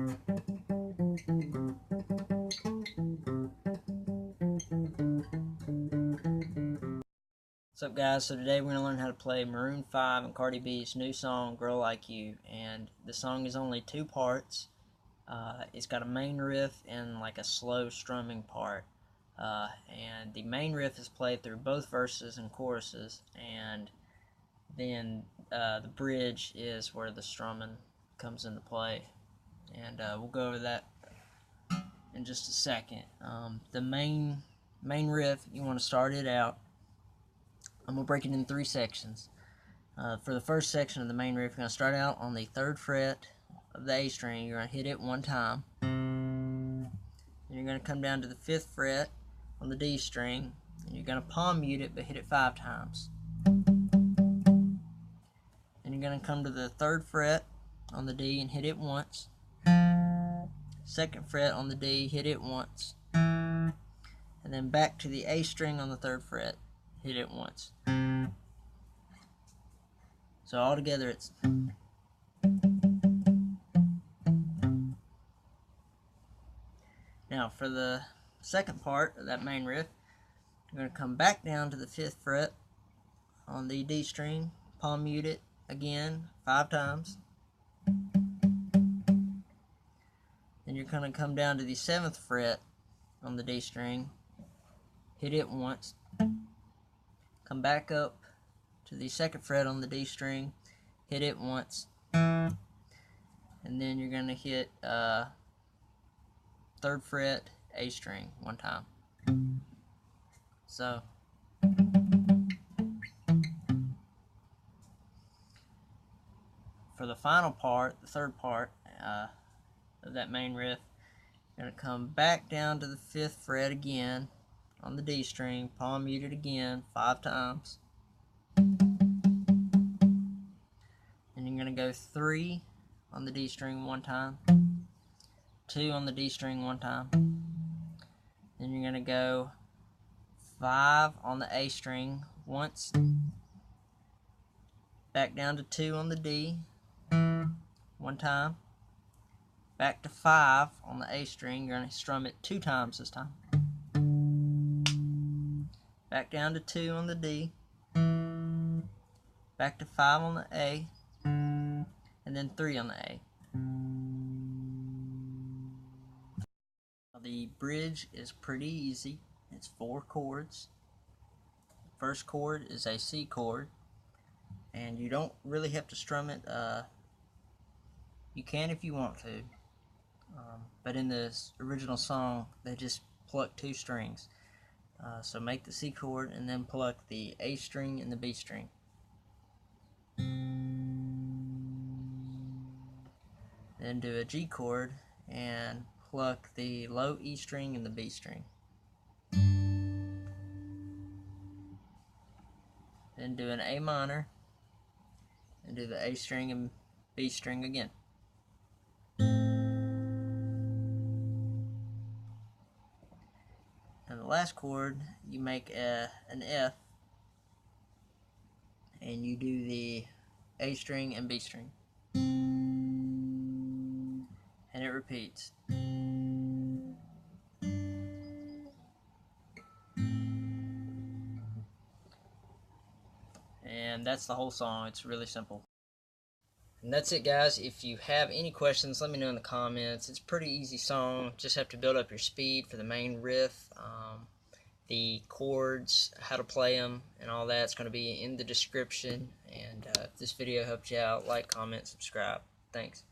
What's up, guys? So today we're going to learn how to play Maroon 5 and Cardi B's new song, Girl Like You. And the song is only two parts. It's got a main riff and like a slow strumming part. And the main riff is played through both verses and choruses. And then the bridge is where the strumming comes into play. And we'll go over that in just a second. The main riff, you want to start it out. I'm going to break it in three sections. For the first section of the main riff, you're going to start out on the 3rd fret of the A string. You're going to hit it one time. Then you're going to come down to the 5th fret on the D string. And you're going to palm mute it, but hit it 5 times. Then you're going to come to the 3rd fret on the D and hit it once. 2nd fret on the D, hit it once. And then back to the A string on the 3rd fret. Hit it once. So all together it's. Now for the second part of that main riff, you're going to come back down to the 5th fret on the D string, palm mute it again 5 times. Then you're going to come down to the 7th fret on the D string, hit it once. Come back up to the 2nd fret on the D string, hit it once, and then you're going to hit 3rd fret A string one time. So for the final part, the third part of that main riff, you're going to come back down to the 5th fret again on the D string, palm mute it again 5 times. And you're going to go 3 on the D string one time, 2 on the D string one time. Then you're going to go 5 on the A string once, back down to 2 on the D one time, back to 5 on the A string. You're going to strum it 2 times this time. Back down to 2 on the D, back to 5 on the A, and then 3 on the A. The bridge is pretty easy. It's 4 chords. First chord is a C chord, and you don't really have to strum it. You can if you want to, but in the original song they just pluck 2 strings. So make the C chord and then pluck the A string and the B string. Then do a G chord and pluck the low E string and the B string. Then do an A minor and do the A string and B string again. And the last chord, you make an F, and you do the A string and B string, and it repeats. And that's the whole song. It's really simple. And that's it, guys. If you have any questions, let me know in the comments. It's a pretty easy song. Just have to build up your speed for the main riff. The chords, how to play them, and all that's going to be in the description. And if this video helped you out, like, comment, subscribe. Thanks.